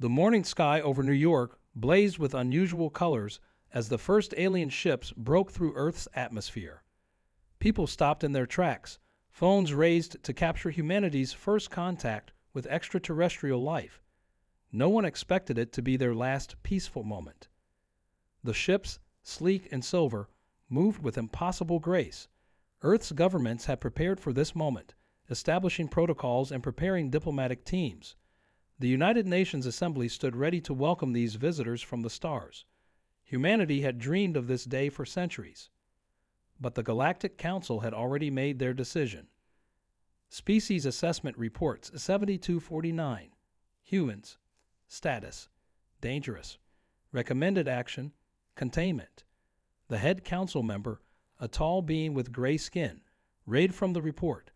The morning sky over New York blazed with unusual colors as the first alien ships broke through Earth's atmosphere. People stopped in their tracks, phones raised to capture humanity's first contact with extraterrestrial life. No one expected it to be their last peaceful moment. The ships, sleek and silver, moved with impossible grace. Earth's governments had prepared for this moment, establishing protocols and preparing diplomatic teams. The United Nations Assembly stood ready to welcome these visitors from the stars. Humanity had dreamed of this day for centuries. But the Galactic Council had already made their decision. Species Assessment Reports 7249. Humans. Status. Dangerous. Recommended action. Containment. The head council member, a tall being with gray skin, read from the report.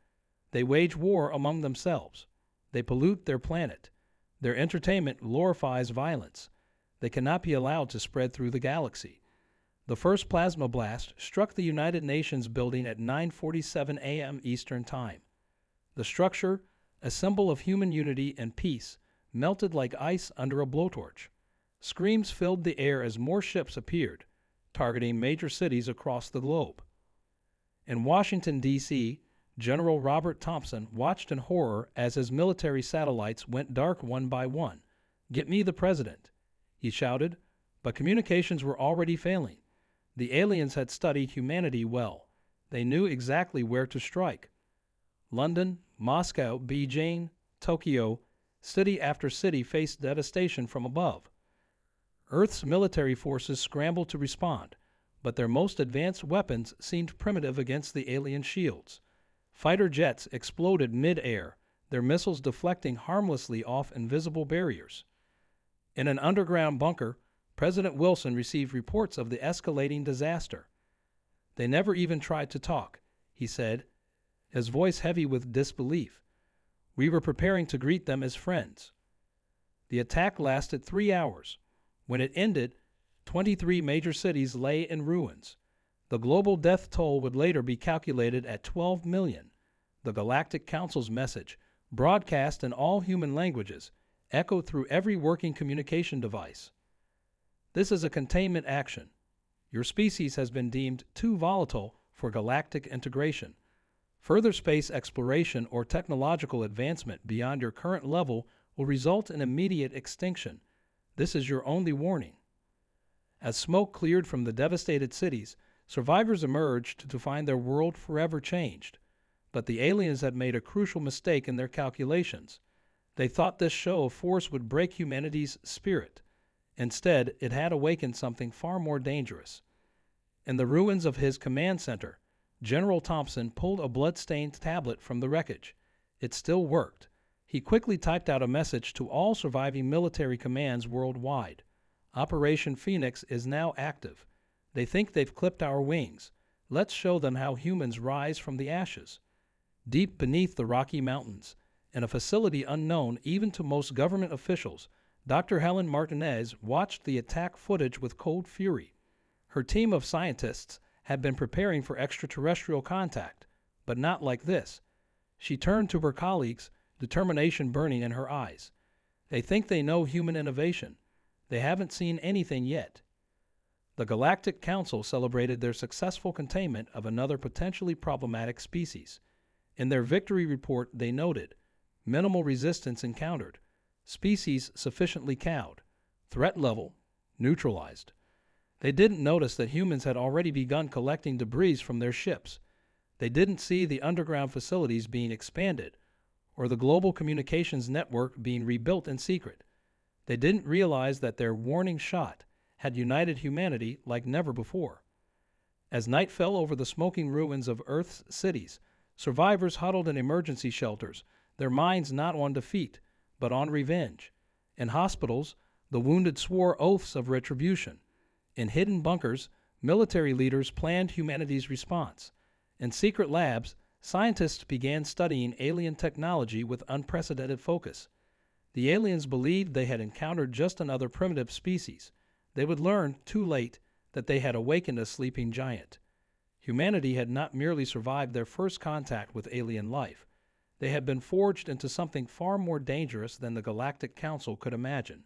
They wage war among themselves. They pollute their planet. Their entertainment glorifies violence. They cannot be allowed to spread through the galaxy. The first plasma blast struck the United Nations building at 9:47 a.m. Eastern Time. The structure, a symbol of human unity and peace, melted like ice under a blowtorch. Screams filled the air as more ships appeared, targeting major cities across the globe. In Washington, D.C., General Robert Thompson watched in horror as his military satellites went dark one by one. "Get me the president," he shouted, but communications were already failing. The aliens had studied humanity well. They knew exactly where to strike. London, Moscow, Beijing, Tokyo, city after city faced devastation from above. Earth's military forces scrambled to respond, but their most advanced weapons seemed primitive against the alien shields. Fighter jets exploded mid-air, their missiles deflecting harmlessly off invisible barriers. In an underground bunker, President Wilson received reports of the escalating disaster. "They never even tried to talk," he said, his voice heavy with disbelief. "We were preparing to greet them as friends." The attack lasted 3 hours. When it ended, 23 major cities lay in ruins. The global death toll would later be calculated at 12 million. The Galactic Council's message, broadcast in all human languages, echoed through every working communication device. "This is a containment action. Your species has been deemed too volatile for galactic integration. Further space exploration or technological advancement beyond your current level will result in immediate extinction. This is your only warning." As smoke cleared from the devastated cities, survivors emerged to find their world forever changed. But the aliens had made a crucial mistake in their calculations. They thought this show of force would break humanity's spirit. Instead, it had awakened something far more dangerous. In the ruins of his command center, General Thompson pulled a blood-stained tablet from the wreckage. It still worked. He quickly typed out a message to all surviving military commands worldwide. "Operation Phoenix is now active. They think they've clipped our wings. Let's show them how humans rise from the ashes." Deep beneath the Rocky Mountains, in a facility unknown even to most government officials, Dr. Helen Martinez watched the attack footage with cold fury. Her team of scientists had been preparing for extraterrestrial contact, but not like this. She turned to her colleagues, determination burning in her eyes. "They think they know human innovation. They haven't seen anything yet." The Galactic Council celebrated their successful containment of another potentially problematic species. In their victory report, they noted, "Minimal resistance encountered. Species sufficiently cowed. Threat level neutralized." They didn't notice that humans had already begun collecting debris from their ships. They didn't see the underground facilities being expanded, or the global communications network being rebuilt in secret. They didn't realize that their warning shot had united humanity like never before. As night fell over the smoking ruins of Earth's cities, survivors huddled in emergency shelters, their minds not on defeat, but on revenge. In hospitals, the wounded swore oaths of retribution. In hidden bunkers, military leaders planned humanity's response. In secret labs, scientists began studying alien technology with unprecedented focus. The aliens believed they had encountered just another primitive species. They would learn, too late, that they had awakened a sleeping giant. Humanity had not merely survived their first contact with alien life. They had been forged into something far more dangerous than the Galactic Council could imagine.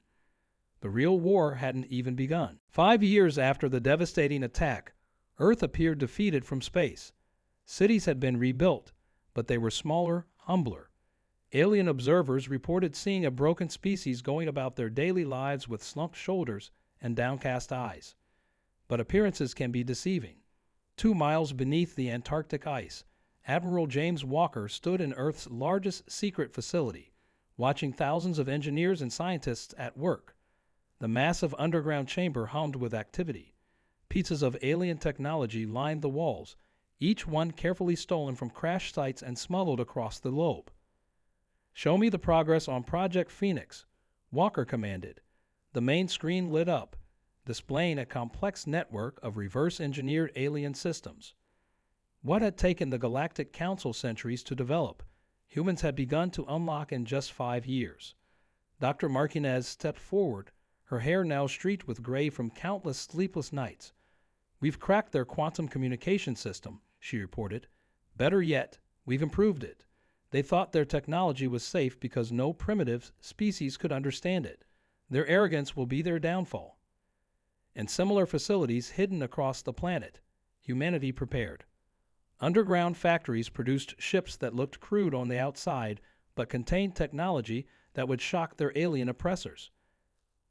The real war hadn't even begun. 5 years after the devastating attack, Earth appeared defeated from space. Cities had been rebuilt, but they were smaller, humbler. Alien observers reported seeing a broken species going about their daily lives with slumped shoulders and downcast eyes. But appearances can be deceiving. 2 miles beneath the Antarctic ice, Admiral James Walker stood in Earth's largest secret facility, watching thousands of engineers and scientists at work. The massive underground chamber hummed with activity. Pieces of alien technology lined the walls, each one carefully stolen from crash sites and smuggled across the globe. "Show me the progress on Project Phoenix," Walker commanded. The main screen lit up, displaying a complex network of reverse-engineered alien systems. What had taken the Galactic Council centuries to develop, humans had begun to unlock in just 5 years. Dr. Martinez stepped forward, her hair now streaked with gray from countless sleepless nights. "We've cracked their quantum communication system," she reported. "Better yet, we've improved it. They thought their technology was safe because no primitive species could understand it. Their arrogance will be their downfall." In similar facilities hidden across the planet, humanity prepared. Underground factories produced ships that looked crude on the outside but contained technology that would shock their alien oppressors.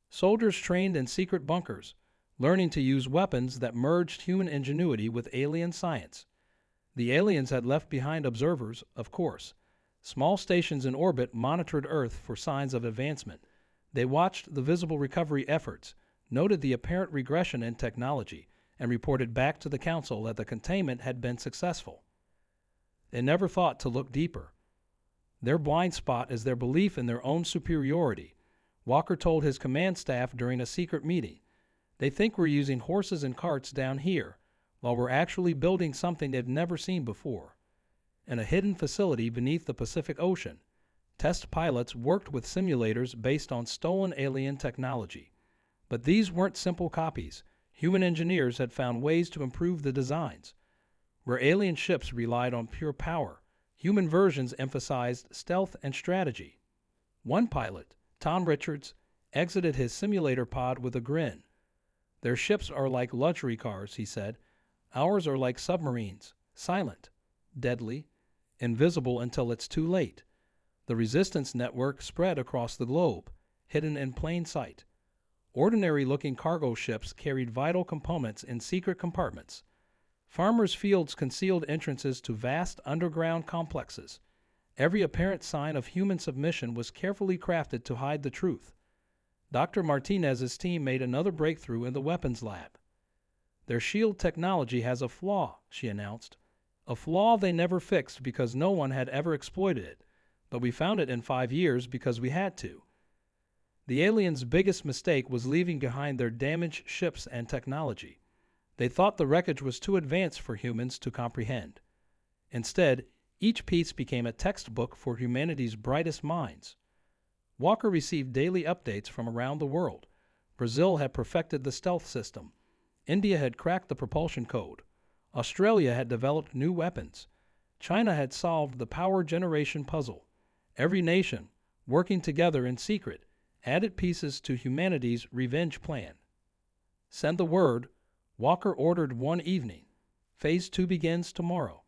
Soldiers trained in secret bunkers, learning to use weapons that merged human ingenuity with alien science. The aliens had left behind observers, of course. Small stations in orbit monitored Earth for signs of advancement. They watched the visible recovery efforts, noted the apparent regression in technology, and reported back to the Council that the containment had been successful. They never thought to look deeper. Their blind spot is their belief in their own superiority, Walker told his command staff during a secret meeting. "They think we're using horses and carts down here, while we're actually building something they've never seen before." In a hidden facility beneath the Pacific Ocean, test pilots worked with simulators based on stolen alien technology. But these weren't simple copies. Human engineers had found ways to improve the designs. Where alien ships relied on pure power, human versions emphasized stealth and strategy. One pilot, Tom Richards, exited his simulator pod with a grin. "Their ships are like luxury cars," he said. "Ours are like submarines, silent, deadly, invisible until it's too late." The resistance network spread across the globe, hidden in plain sight. Ordinary-looking cargo ships carried vital components in secret compartments. Farmers' fields concealed entrances to vast underground complexes. Every apparent sign of human submission was carefully crafted to hide the truth. Dr. Martinez's team made another breakthrough in the weapons lab. "Their shield technology has a flaw," she announced. "A flaw they never fixed because no one had ever exploited it, but we found it in 5 years because we had to." The aliens' biggest mistake was leaving behind their damaged ships and technology. They thought the wreckage was too advanced for humans to comprehend. Instead, each piece became a textbook for humanity's brightest minds. Walker received daily updates from around the world. Brazil had perfected the stealth system. India had cracked the propulsion code. Australia had developed new weapons. China had solved the power generation puzzle. Every nation, working together in secret, added pieces to humanity's revenge plan. "Send the word," Walker ordered one evening. "Phase 2 begins tomorrow."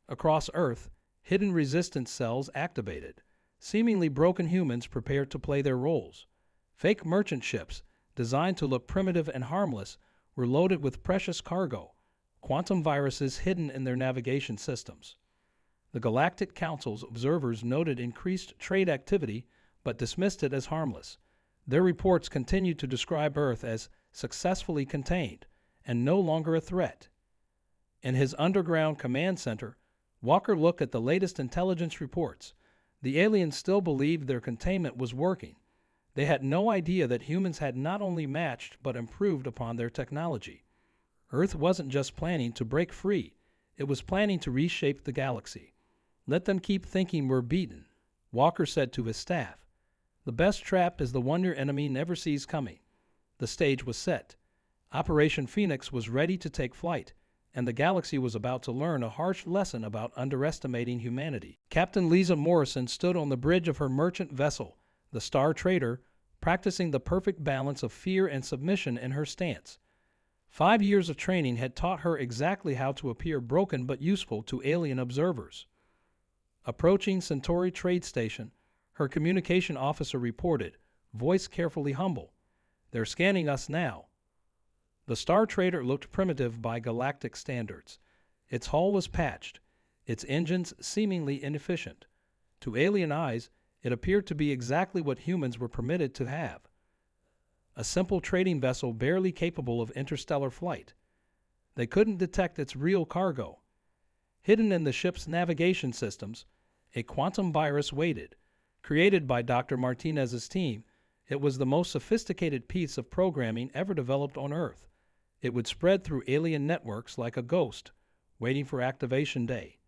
Across Earth, hidden resistance cells activated. Seemingly broken humans prepared to play their roles. Fake merchant ships, designed to look primitive and harmless, were loaded with precious cargo, quantum viruses hidden in their navigation systems. The Galactic Council's observers noted increased trade activity, but dismissed it as harmless. Their reports continued to describe Earth as successfully contained and no longer a threat. In his underground command center, Walker looked at the latest intelligence reports. The aliens still believed their containment was working. They had no idea that humans had not only matched but improved upon their technology. Earth wasn't just planning to break free, it was planning to reshape the galaxy. "Let them keep thinking we're beaten," Walker said to his staff. "The best trap is the one your enemy never sees coming." The stage was set. Operation Phoenix was ready to take flight, and the galaxy was about to learn a harsh lesson about underestimating humanity. Captain Lisa Morrison stood on the bridge of her merchant vessel, the Star Trader, practicing the perfect balance of fear and submission in her stance. 5 years of training had taught her exactly how to appear broken but useful to alien observers. Approaching Centauri Trade Station, her communication officer reported, voice carefully humble, "They're scanning us now." The Star Trader looked primitive by galactic standards. Its hull was patched, its engines seemingly inefficient. To alien eyes, it appeared to be exactly what humans were permitted to have. A simple trading vessel barely capable of interstellar flight. They couldn't detect its real cargo. Hidden in the ship's navigation systems, a quantum virus waited. Created by Dr. Martinez's team, it was the most sophisticated piece of programming ever developed on Earth. It would spread through alien networks like a ghost, waiting for activation day.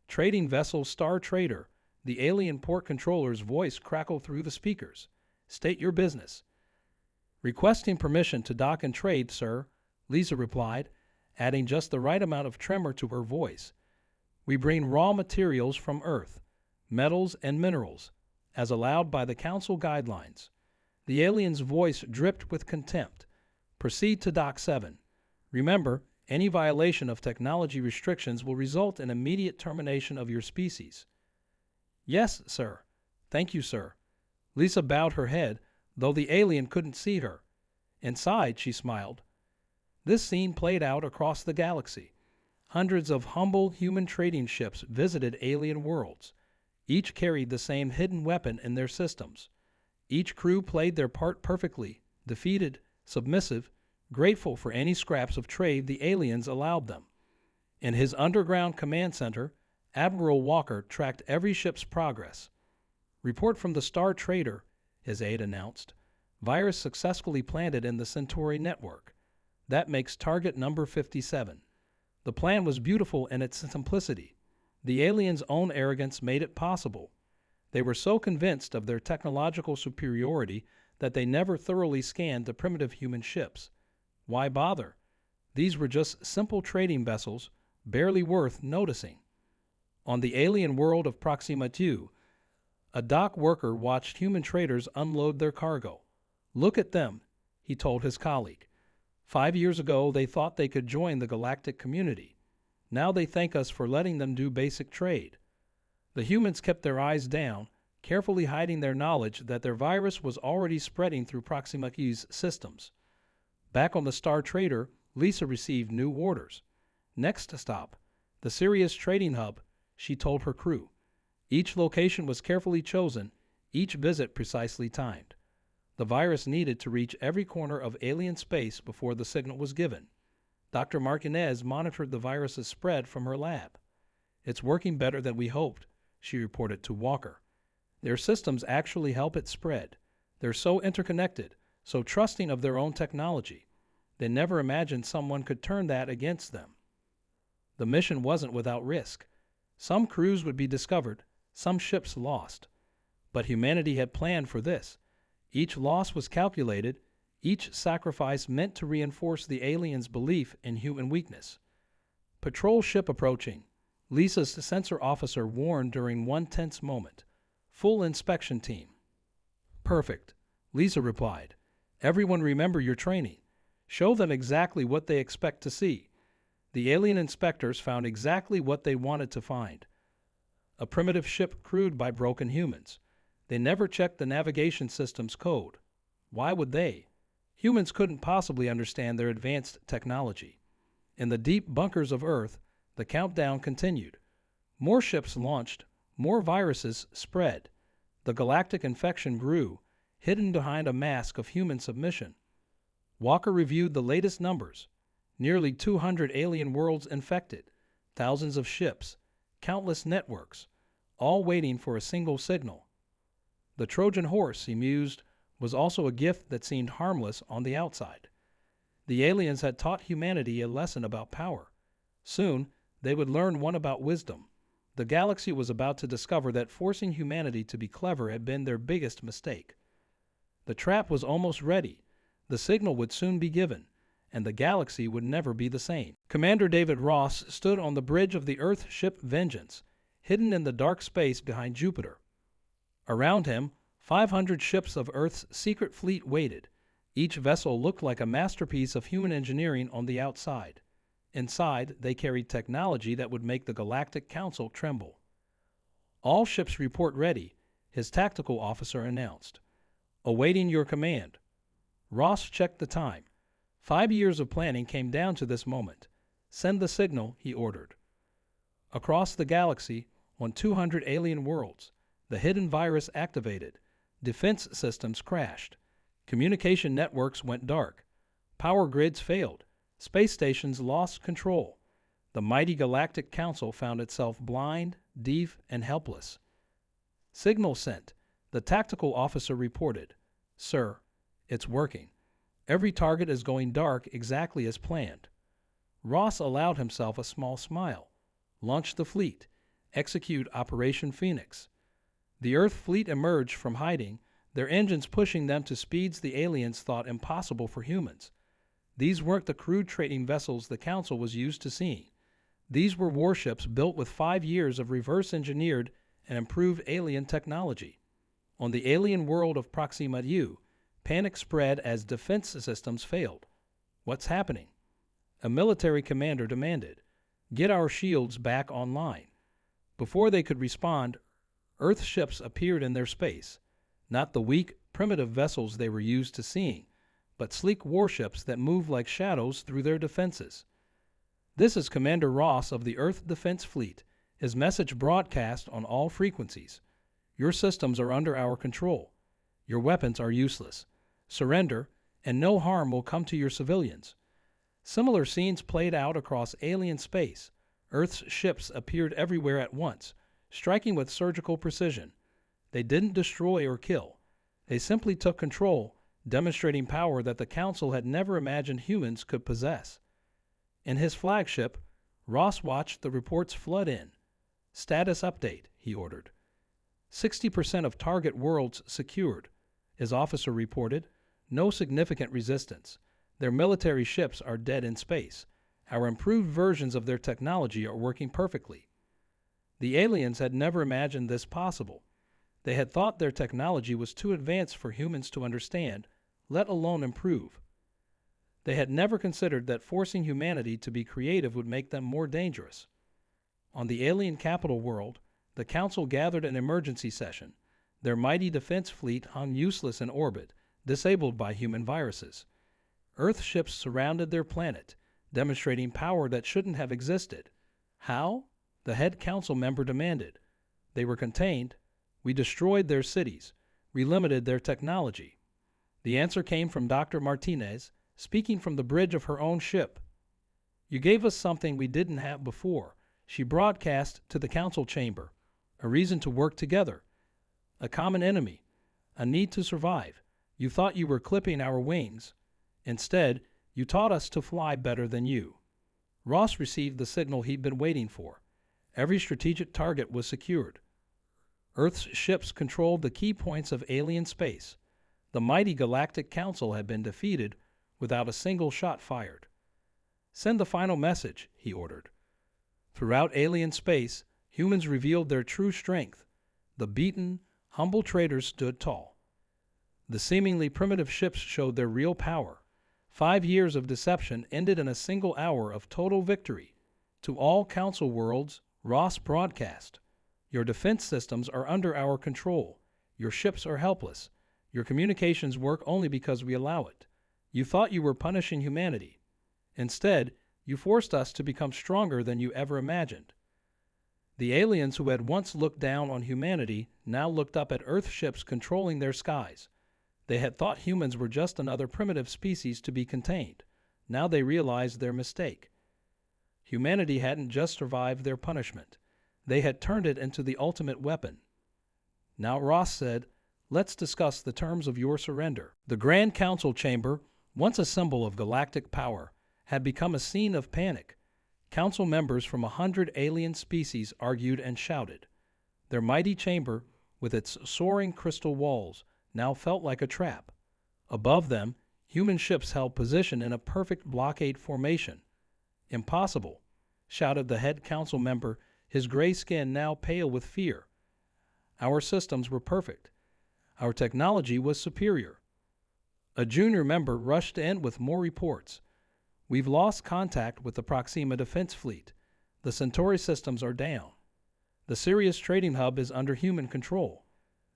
Trading vessel Star Trader, the alien port controller's voice crackled through the speakers. "State your business." "Requesting permission to dock and trade, sir," Lisa replied, adding just the right amount of tremor to her voice. "We bring raw materials from Earth, metals and minerals, as allowed by the Council guidelines." The alien's voice dripped with contempt. "Proceed to Dock 7. Remember, any violation of technology restrictions will result in immediate termination of your species." "Yes, sir. Thank you, sir." Lisa bowed her head, though the alien couldn't see her. Inside, she smiled. This scene played out across the galaxy. Hundreds of humble human trading ships visited alien worlds. Each carried the same hidden weapon in their systems. Each crew played their part perfectly, defeated, submissive, grateful for any scraps of trade the aliens allowed them. In his underground command center, Admiral Walker tracked every ship's progress. "Report from the Star Trader," his aide announced. "Virus successfully planted in the Centauri network. That makes target number 57. The plan was beautiful in its simplicity. The aliens' own arrogance made it possible. They were so convinced of their technological superiority that they never thoroughly scanned the primitive human ships. Why bother? These were just simple trading vessels, barely worth noticing." On the alien world of Proxima 2, a dock worker watched human traders unload their cargo. "Look at them," he told his colleague. 5 years ago, they thought they could join the galactic community. Now they thank us for letting them do basic trade." The humans kept their eyes down, carefully hiding their knowledge that their virus was already spreading through Proxima Q's systems. Back on the Star Trader, Lisa received new orders. Next stop, the Sirius Trading Hub, she told her crew. Each location was carefully chosen, each visit precisely timed. The virus needed to reach every corner of alien space before the signal was given. Dr. Martinez monitored the virus's spread from her lab. "It's working better than we hoped," she reported to Walker. "Their systems actually help it spread. They're so interconnected, so trusting of their own technology. They never imagined someone could turn that against them." The mission wasn't without risk. Some crews would be discovered, some ships lost. But humanity had planned for this. Each loss was calculated, each sacrifice meant to reinforce the aliens' belief in human weakness. "Patrol ship approaching," Lisa's sensor officer warned during one tense moment. "Full inspection team." "Perfect," Lisa replied. "Everyone remember your training. Show them exactly what they expect to see." The alien inspectors found exactly what they wanted to find. A primitive ship crewed by broken humans. They never checked the navigation system's code. Why would they? Humans couldn't possibly understand their advanced technology. In the deep bunkers of Earth, the countdown continued. More ships launched, more viruses spread. The galactic infection grew, hidden behind a mask of human submission. Walker reviewed the latest numbers. Nearly 200 alien worlds infected, thousands of ships, countless networks, all waiting for a single signal. The Trojan horse, he mused, was also a gift that seemed harmless on the outside. The aliens had taught humanity a lesson about power. Soon, they would learn one about wisdom. The galaxy was about to discover that forcing humanity to be clever had been their biggest mistake. The trap was almost ready. The signal would soon be given, and the galaxy would never be the same. Commander David Ross stood on the bridge of the Earth ship Vengeance, hidden in the dark space behind Jupiter. Around him, 500 ships of Earth's secret fleet waited. Each vessel looked like a masterpiece of human engineering on the outside. Inside, they carried technology that would make the Galactic Council tremble. "All ships report ready," his tactical officer announced. "Awaiting your command." Ross checked the time. 5 years of planning came down to this moment. "Send the signal," he ordered. Across the galaxy, on 200 alien worlds, the hidden virus activated. Defense systems crashed. Communication networks went dark. Power grids failed. Space stations lost control. The mighty Galactic Council found itself blind, deaf, and helpless. "Signal sent," the tactical officer reported. "Sir, it's working. Every target is going dark exactly as planned." Ross allowed himself a small smile. "Launch the fleet. Execute Operation Phoenix." The Earth fleet emerged from hiding, their engines pushing them to speeds the aliens thought impossible for humans. These weren't the crude trading vessels the Council was used to seeing. These were warships built with 5 years of reverse-engineered and improved alien technology. On the alien world of Proxima U, panic spread as defense systems failed. "What's happening?" A military commander demanded. "Get our shields back online." Before they could respond, Earth ships appeared in their space. Not the weak, primitive vessels they were used to seeing, but sleek warships that moved like shadows through their defenses. "This is Commander Ross of the Earth Defense Fleet," his message broadcast on all frequencies. "Your systems are under our control. Your weapons are useless. Surrender, and no harm will come to your civilians." Similar scenes played out across alien space. Earth's ships appeared everywhere at once, striking with surgical precision. They didn't destroy or kill. They simply took control, demonstrating power that the Council had never imagined humans could possess. In his flagship, Ross watched the reports flood in. "Status update," he ordered. 60% of target worlds secured," his officer reported. "No significant resistance. Their military ships are dead in space. Our improved versions of their technology are working perfectly." The aliens had never imagined this possible. They had thought their technology was too advanced for humans to understand, let alone improve. They had never considered that forcing humanity to be creative would make them more dangerous. On the alien capital world, the Council gathered an emergency session. Their mighty defense fleet hung useless in orbit, disabled by human viruses. Earth ships surrounded their planet, demonstrating power that shouldn't have existed. "How?" the head Council member demanded. "They were contained. We destroyed their cities. We limited their technology." The answer came from Dr. Martinez, speaking from the bridge of her own ship. "You gave us something we didn't have before," she broadcast to the Council chamber. "A reason to work together. A common enemy. A need to survive. You thought you were clipping our wings. Instead, you taught us to fly better than you." Ross received the signal he'd been waiting for. Every strategic target was secured. Earth's ships controlled the key points of alien space. The mighty Galactic Council had been defeated without a single shot fired. "Send the final message," he ordered. Throughout alien space, humans revealed their true strength. The beaten, humble traders stood tall. The seemingly primitive ships showed their real power. 5 years of deception ended in a single hour of total victory. To all Council worlds, Ross broadcast. "Your defense systems are under our control. Your ships are helpless. Your communications work only because we allow it. You thought you were punishing humanity. Instead, you forced us to become stronger than you ever imagined." The aliens who had once looked down on humanity now looked up at Earth ships controlling their skies. They had thought humans were just another primitive species to be contained. Now they realized their mistake. Humanity hadn't just survived their punishment. They had turned it into the ultimate weapon. Now Ross said, "Let's discuss the terms of your surrender." The Grand Council chamber, once a symbol of galactic power, had become a scene of panic. Council members from 100 alien species argued and shouted. Their mighty chamber, with its soaring crystal walls, now felt like a trap. Above them, human ships held position in a perfect blockade formation. "Impossible," shouted the head Council member, his gray skin now pale with fear. "Our systems were perfect. Our technology was superior. A junior member rushed in with more reports. We've lost contact with the Proxima Defense Fleet. The Centauri systems are down. The Sirius Trading Hub is under human control.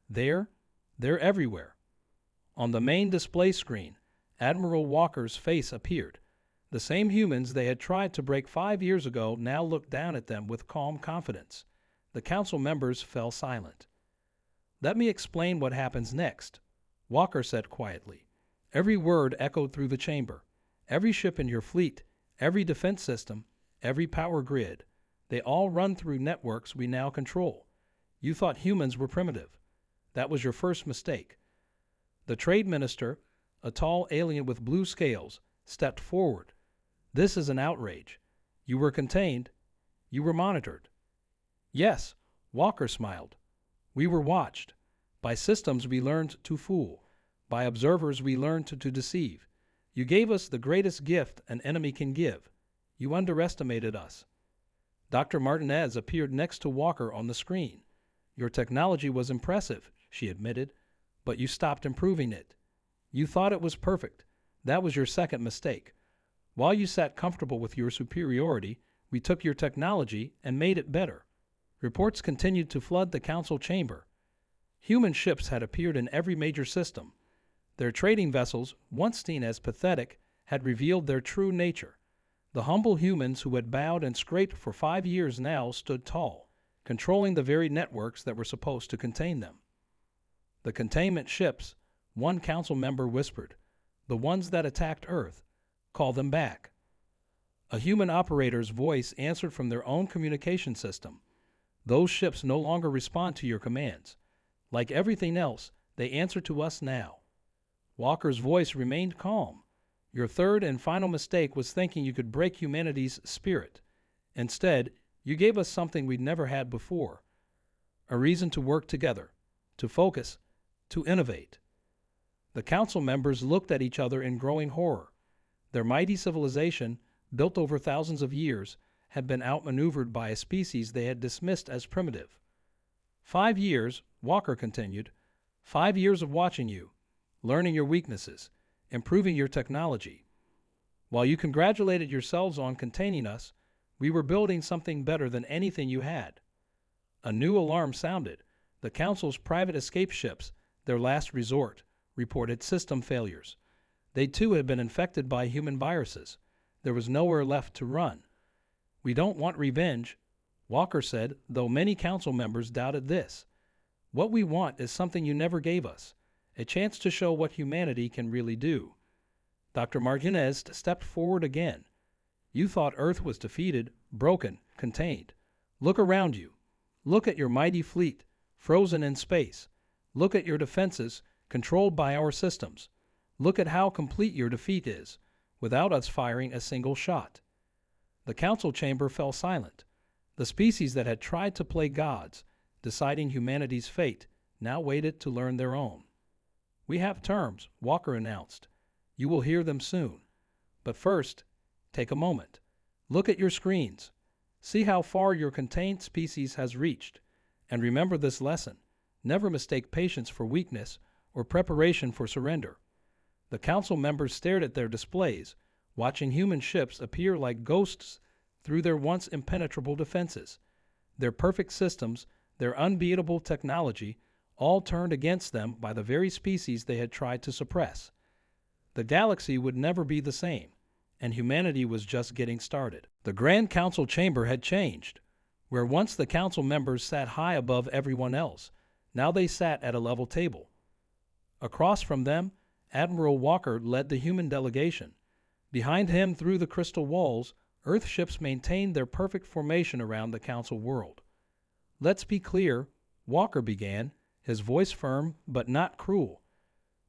They're everywhere. On the main display screen, Admiral Walker's face appeared. The same humans they had tried to break 5 years ago now looked down at them with calm confidence. The council members fell silent. "Let me explain what happens next," Walker said quietly. Every word echoed through the chamber. "Every ship in your fleet, every defense system, every power grid, they all run through networks we now control. You thought humans were primitive. That was your first mistake." The trade minister, a tall alien with blue scales, stepped forward. "This is an outrage. You were contained. You were monitored." "Yes," Walker smiled. "We were watched. By systems we learned to fool. By observers we learned to deceive. You gave us the greatest gift an enemy can give. You underestimated us." Dr. Martinez appeared next to Walker on the screen. "Your technology was impressive," she admitted, "but you stopped improving it. You thought it was perfect. That was your second mistake. While you sat comfortable with your superiority, we took your technology and made it better." Reports continued to flood the council chamber. Human ships had appeared in every major system. Their trading vessels, once seen as pathetic, had revealed their true nature. The humble humans who had bowed and scraped for 5 years now stood tall, controlling the very networks that were supposed to contain them. "The containment ships," one council member whispered, "the ones that attacked Earth, call them back." A human operator's voice answered from their own communication system. "Those ships no longer respond to your commands. Like everything else, they answer to us now." Walker's voice remained calm. "Your third and final mistake was thinking you could break humanity's spirit. Instead, you gave us something we'd never had before. A reason to work together, to focus, to innovate." The council members looked at each other in growing horror. Their mighty civilization, built over thousands of years, had been outmaneuvered by a species they had dismissed as primitive. 5 years, Walker continued, 5 years of watching you, learning your weaknesses, improving your technology. While you congratulated yourselves on containing us, we were building something better than anything you had. A new alarm sounded. The Council's private escape ships, their last resort, reported system failures. They too had been infected by human viruses. There was nowhere left to run. "We don't want revenge," Walker said, though many council members doubted this. "What we want is something you never gave us, a chance to show what humanity can really do." Dr. Martinez stepped forward again. "You thought Earth was defeated, broken, contained. Look around you. Look at your mighty fleet, frozen in space. Look at your defenses, controlled by our systems. Look at how complete your defeat is, without us firing a single shot." The council chamber fell silent. The species that had tried to play gods, deciding humanity's fate, now waited to learn their own. "We have terms," Walker announced. "You will hear them soon. But first, take a moment. Look at your screens. See how far your contained species has reached. And remember this lesson. Never mistake patience for weakness or preparation for surrender." The council members stared at their displays, watching human ships appear like ghosts through their once impenetrable defenses. Their perfect systems, their unbeatable technology, all turned against them by the very species they had tried to suppress. The galaxy would never be the same, and humanity was just getting started. The Grand Council chamber had changed. Where once the council members sat high above everyone else, now they sat at a level table. Across from them, Admiral Walker led the human delegation. Behind him, through the crystal walls, Earth ships maintained their perfect formation around the council world. "Let's be clear," Walker began, his voice firm but not cruel.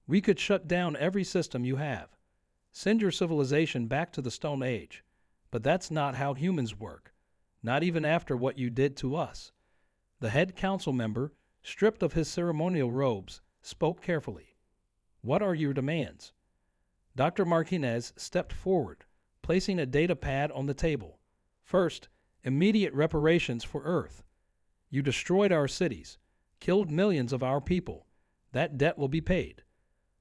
"We could shut down every system you have. Send your civilization back to the Stone Age. But that's not how humans work, not even after what you did to us." The head council member, stripped of his ceremonial robes, spoke carefully. "What are your demands?" Dr. Martinez stepped forward, placing a data pad on the table. "First, immediate reparations for Earth. You destroyed our cities, killed millions of our people. That debt will be paid.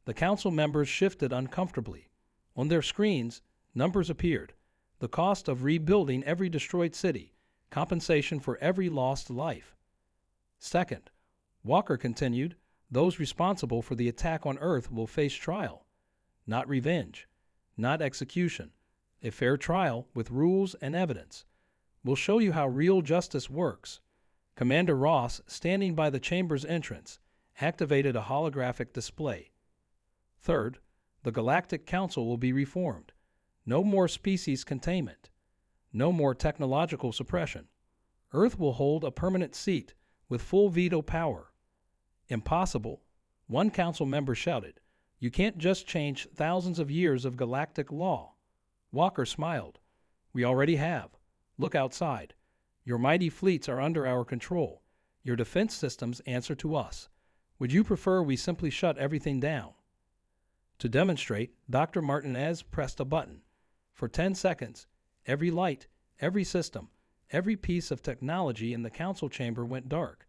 The council members shifted uncomfortably. On their screens, numbers appeared. The cost of rebuilding every destroyed city, compensation for every lost life. Second, Walker continued, those responsible for the attack on Earth will face trial. Not revenge, not execution. A fair trial with rules and evidence. We'll show you how real justice works. Commander Ross, standing by the chamber's entrance, activated a holographic display. Third, the Galactic Council will be reformed. No more species containment. No more technological suppression. Earth will hold a permanent seat with full veto power. Impossible, one council member shouted. You can't just change thousands of years of galactic law. Walker smiled. We already have. Look outside. Your mighty fleets are under our control. Your defense systems answer to us. Would you prefer we simply shut everything down? To demonstrate, Dr. Martinez pressed a button. For 10 seconds, every light, every system, every piece of technology in the council chamber went dark.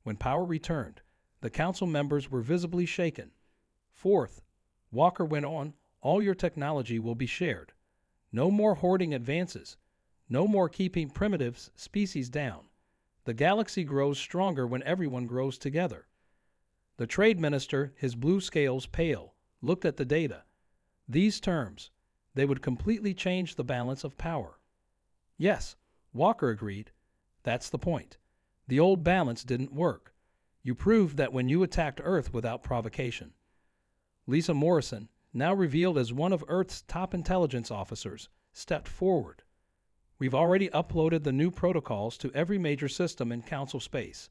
When power returned, the council members were visibly shaken. Fourth, Walker went on, all your technology will be shared. No more hoarding advances. No more keeping primitive species down. The galaxy grows stronger when everyone grows together. The trade minister, his blue scales pale, looked at the data. These terms, they would completely change the balance of power. Yes, Walker agreed. That's the point. The old balance didn't work. You proved that when you attacked Earth without provocation. Lisa Morrison, now revealed as one of Earth's top intelligence officers, stepped forward. We've already uploaded the new protocols to every major system in Council space.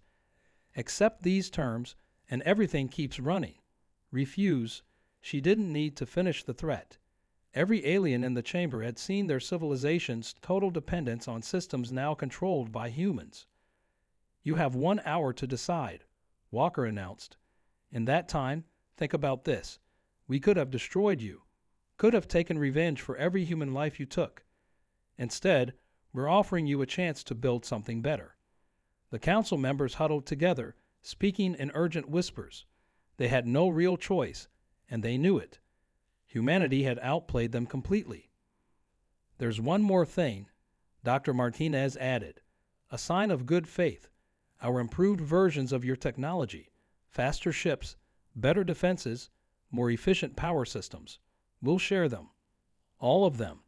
Accept these terms, and everything keeps running. Refuse. She didn't need to finish the threat. Every alien in the chamber had seen their civilization's total dependence on systems now controlled by humans. You have 1 hour to decide, Walker announced. In that time, think about this. We could have destroyed you, could have taken revenge for every human life you took. Instead, we're offering you a chance to build something better. The council members huddled together, speaking in urgent whispers. They had no real choice, and they knew it. Humanity had outplayed them completely. There's one more thing, Dr. Martinez added. A sign of good faith. Our improved versions of your technology, faster ships, better defenses, more efficient power systems. We'll share them. All of them.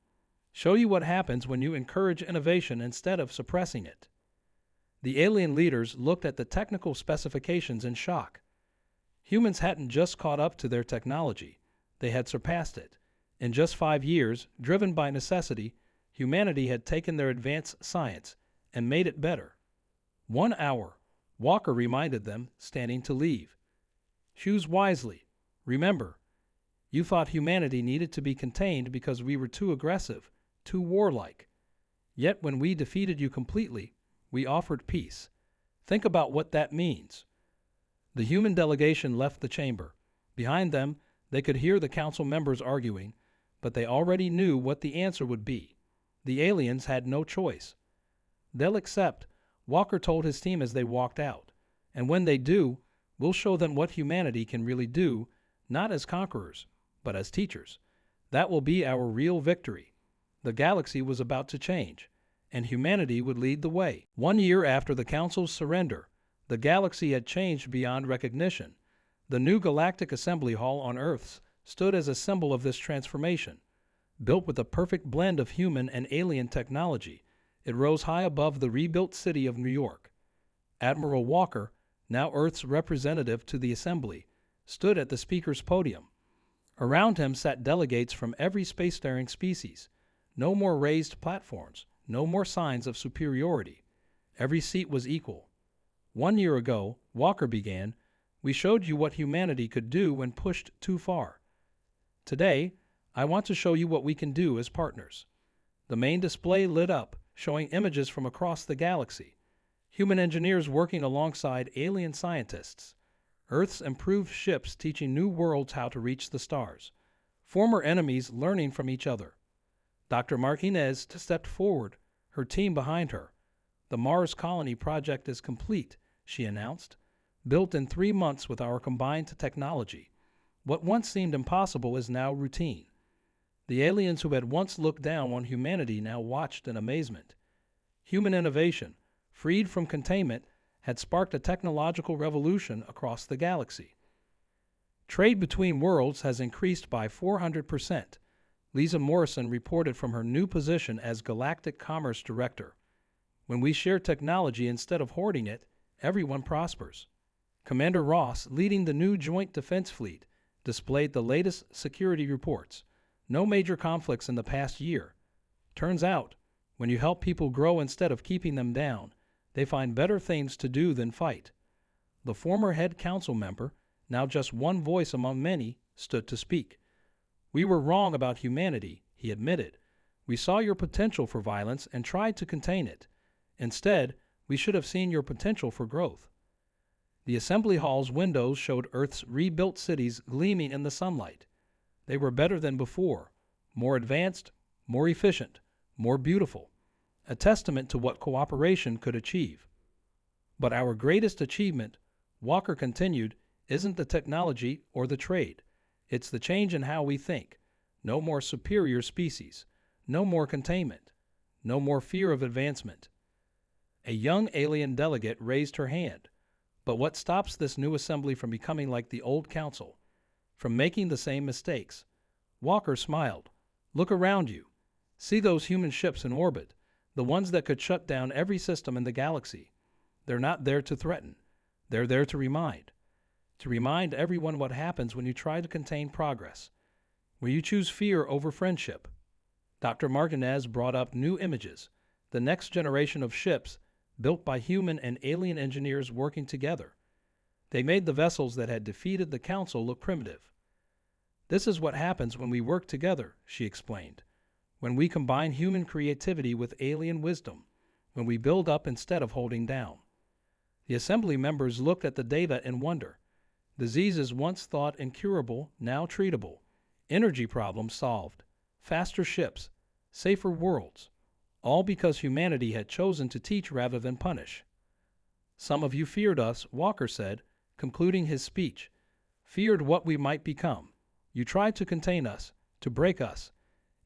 Show you what happens when you encourage innovation instead of suppressing it. The alien leaders looked at the technical specifications in shock. Humans hadn't just caught up to their technology, they had surpassed it. In just 5 years, driven by necessity, humanity had taken their advanced science and made it better. 1 hour, Walker reminded them, standing to leave. Choose wisely. Remember, you thought humanity needed to be contained because we were too aggressive, too warlike. Yet when we defeated you completely, we offered peace. Think about what that means. The human delegation left the chamber. Behind them, they could hear the council members arguing, but they already knew what the answer would be. The aliens had no choice. They'll accept, Walker told his team as they walked out. And when they do, we'll show them what humanity can really do, not as conquerors, but as teachers. That will be our real victory. The galaxy was about to change, and humanity would lead the way. 1 year after the Council's surrender, the galaxy had changed beyond recognition. The new Galactic Assembly Hall on Earth stood as a symbol of this transformation. Built with a perfect blend of human and alien technology, it rose high above the rebuilt city of New York. Admiral Walker, now Earth's representative to the Assembly, stood at the speaker's podium. Around him sat delegates from every spacefaring species. No more raised platforms, no more signs of superiority. Every seat was equal. 1 year ago, Walker began, we showed you what humanity could do when pushed too far. Today, I want to show you what we can do as partners. The main display lit up, showing images from across the galaxy. Human engineers working alongside alien scientists. Earth's improved ships teaching new worlds how to reach the stars. Former enemies learning from each other. Dr. Martinez stepped forward, her team behind her. The Mars Colony project is complete, she announced. built in 3 months with our combined technology. What once seemed impossible is now routine. The aliens who had once looked down on humanity now watched in amazement. Human innovation, freed from containment, had sparked a technological revolution across the galaxy. Trade between worlds has increased by 400%. Lisa Morrison reported from her new position as Galactic Commerce Director. When we share technology instead of hoarding it, everyone prospers. Commander Ross, leading the new Joint Defense Fleet, displayed the latest security reports. No major conflicts in the past year. Turns out, when you help people grow instead of keeping them down, they find better things to do than fight. The former head council member, now just one voice among many, stood to speak. We were wrong about humanity, he admitted. We saw your potential for violence and tried to contain it. Instead, we should have seen your potential for growth. The assembly hall's windows showed Earth's rebuilt cities gleaming in the sunlight. They were better than before, more advanced, more efficient, more beautiful, a testament to what cooperation could achieve. But our greatest achievement, Walker continued, isn't the technology or the trade. It's the change in how we think. No more superior species, no more containment, no more fear of advancement. A young alien delegate raised her hand. But what stops this new assembly from becoming like the old council, from making the same mistakes? Walker smiled. Look around you. See those human ships in orbit, the ones that could shut down every system in the galaxy. They're not there to threaten. They're there to remind everyone what happens when you try to contain progress, when you choose fear over friendship. Dr. Martinez brought up new images, the next generation of ships built by human and alien engineers working together. They made the vessels that had defeated the Council look primitive. This is what happens when we work together, she explained. When we combine human creativity with alien wisdom, when we build up instead of holding down. The assembly members looked at the data in wonder. Diseases once thought incurable, now treatable. Energy problems solved. Faster ships. Safer worlds. All because humanity had chosen to teach rather than punish. Some of you feared us, Walker said, concluding his speech. Feared what we might become. You tried to contain us, to break us.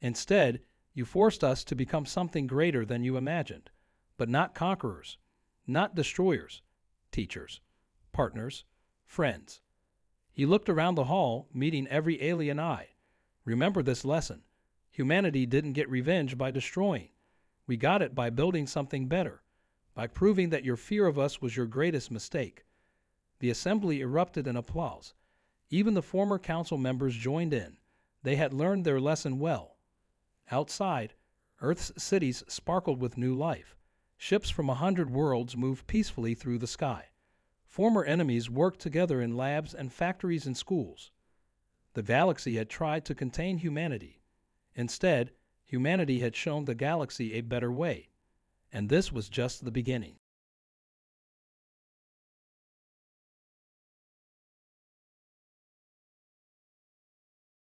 Instead, you forced us to become something greater than you imagined, but not conquerors, not destroyers, teachers, partners, friends. He looked around the hall, meeting every alien eye. Remember this lesson. Humanity didn't get revenge by destroying. We got it by building something better, by proving that your fear of us was your greatest mistake. The assembly erupted in applause. Even the former council members joined in. They had learned their lesson well. Outside, Earth's cities sparkled with new life. Ships from 100 worlds moved peacefully through the sky. Former enemies worked together in labs and factories and schools. The galaxy had tried to contain humanity. Instead, humanity had shown the galaxy a better way. And this was just the beginning.